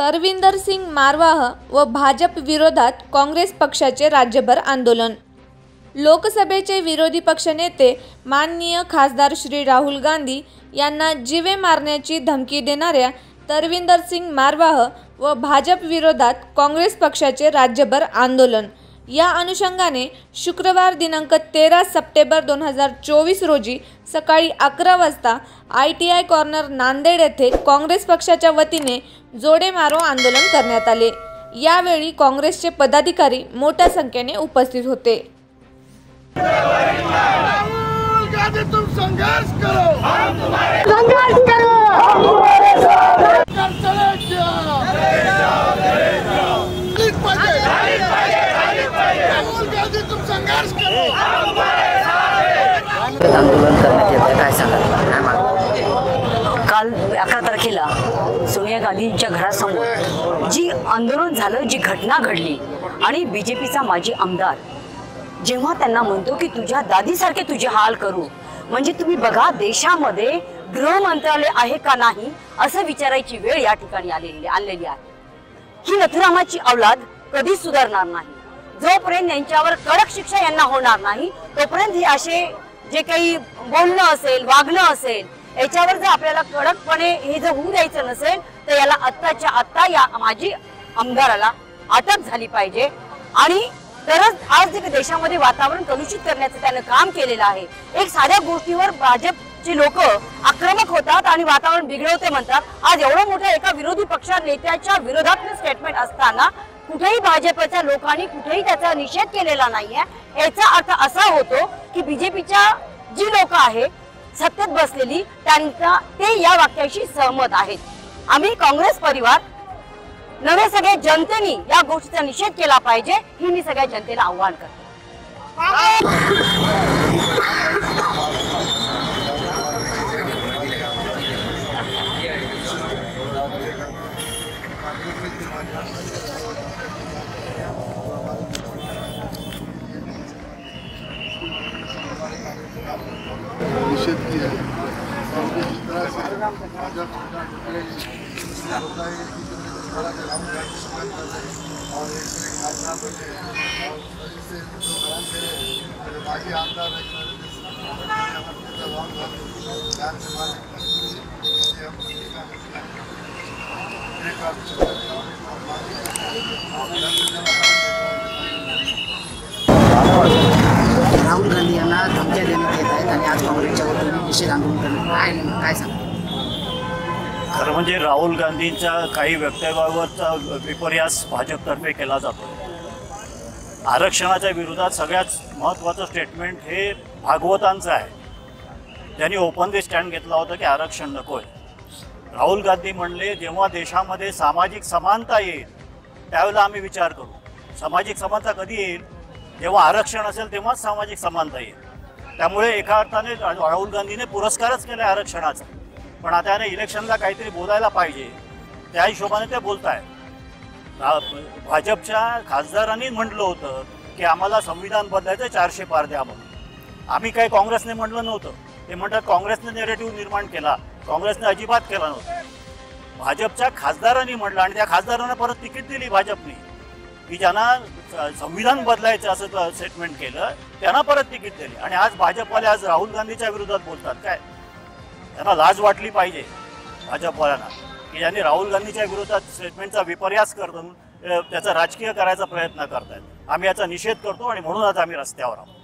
तरविंदर सिंग मारवाह व भाजप विरोधात काँग्रेस पक्षाचे राज्यभर आंदोलन। लोकसभेचे विरोधी पक्षनेते माननीय खासदार श्री राहुल गांधी यांना जीवे मारण्याची धमकी देणाऱ्या तरविंदर सिंग मारवाह व भाजप विरोधात काँग्रेस पक्षाचे राज्यभर आंदोलन। या अनुषंगाने शुक्रवार दिनांक 13 सप्टेंबर 2024 रोजी सकाळी 11 वाजता ITI कॉर्नर नांदेड येथे काँग्रेस पक्षाच्या वतीने जोडे मारो आंदोलन करण्यात आले। यावेळी काँग्रेसचे पदाधिकारी मोठ्या संख्येने उपस्थित होते। राहुल गांधी तुम संघर्ष करो, हम तुम्हारे संघर्ष करो, हम तुम्हारे साथ कर चले जाओ। राहुल गांधी तुम संघर्ष करो, हम तुम्हारे साथ। आंदोलन करण्यात येते काय सांगाल? काल 11 तारखेला सोनिया गांधींच्या घरासमोर जी आंदोलन झालं, जी घटना घडली आणि बीजेपीचा माजी आमदार जेव्हा त्यांना म्हणतो की तुझ्या दादीसारखे तुझे हाल करू, म्हणजे तुम्ही बघा देशामध्ये गृह मंत्रालय आहे का नाही असं विचारायची वेळ या ठिकाणी आणलेली आहे। ही नथुरामाची औलाद कधीच सुधारणार नाही। जोपर्यंत यांच्यावर कडक शिक्षा यांना होणार नाही तोपर्यंत हे असे जे काही बोलणं असेल, वागणं असेल, याच्यावर जर आपल्याला कडकपणे हे जर होऊ द्यायचं नसेल तर याला आत्ताच्या आत्ता या माजी आमदाराला अटक झाली पाहिजे। आणि तरच आज जे देशामध्ये वातावरण कलुषित करण्याचं त्यानं काम केलेलं आहे। एक साध्या गोष्टीवर भाजपचे लोक आक्रमक होतात आणि वातावरण बिघडवते म्हणतात। आज एवढं मोठ्या एका विरोधी पक्ष नेत्याच्या विरोधात स्टेटमेंट असताना कुठेही भाजपच्या लोकांनी कुठेही त्याचा निषेध केलेला नाहीये। याचा अर्थ असा होतो की बीजेपीच्या जी लोक आहेत सत्तेत बसलेली त्यांचा ते या वाक्याशी सहमत आहेत। आम्ही काँग्रेस परिवार नवे सगळे जनतेने या गोष्टीचा निषेध केला पाहिजे, ही मी सगळ्या जनतेला आव्हान करते। निषेध किया और जिस तरह से भाजपा होता है और एक घटना बने और इससे जो बयान करे माजी आमदार राहुल गांधी यांना धमक्या देण्यात येत आहेत आणि आज काँग्रेसच्या वतीने निषेध आंदोलन करण्यात काय सांगा? खरं म्हणजे राहुल गांधींच्या काही वक्तव्यावरचा विपर्यास भाजपतर्फे केला जातो। आरक्षणाच्या विरोधात सगळ्यात महत्त्वाचं स्टेटमेंट हे भागवतांचं आहे। त्यांनी ओपनली स्टँड घेतला होता की आरक्षण नको आहे। राहुल गांधी म्हणले जेव्हा देशामध्ये सामाजिक समानता येईल त्यावेळेला आम्ही विचार करू। सामाजिक समानता कधी येईल? जेव्हा आरक्षण असेल तेव्हाच सामाजिक समानता येईल। त्यामुळे एका अर्थाने राहुल गांधीने पुरस्कारच केला आरक्षणाचा, पण आता त्याने इलेक्शनला काहीतरी बोलायला पाहिजे त्या हिशोबाने ते बोलत आहेत। भाजपच्या खासदारांनी म्हटलं होतं की आम्हाला संविधान बदलायचं 400 पार द्या म्हणून। आम्ही काही काँग्रेसने म्हटलं नव्हतं, ते म्हणतात काँग्रेसने नेरेटिव्ह निर्माण केला, काँग्रेसने अजिबात केला नव्हता। भाजपच्या खासदारांनी म्हटलं आणि त्या खासदारांना परत तिकीट दिली भाजपने की ज्यांना संविधान बदलायचं असं स्टेटमेंट केलं त्यांना परत तिकीट दिली। आणि आज भाजपवाले आज राहुल गांधीच्या विरोधात बोलतात काय? त्यांना लाज वाटली पाहिजे भाजपवाल्यांना की ज्यांनी राहुल गांधीच्या विरोधात स्टेटमेंटचा विपर्यास करून त्याचा राजकीय करायचा प्रयत्न करतायत। आम्ही याचा निषेध करतो आणि म्हणूनच आम्ही रस्त्यावर आहोत।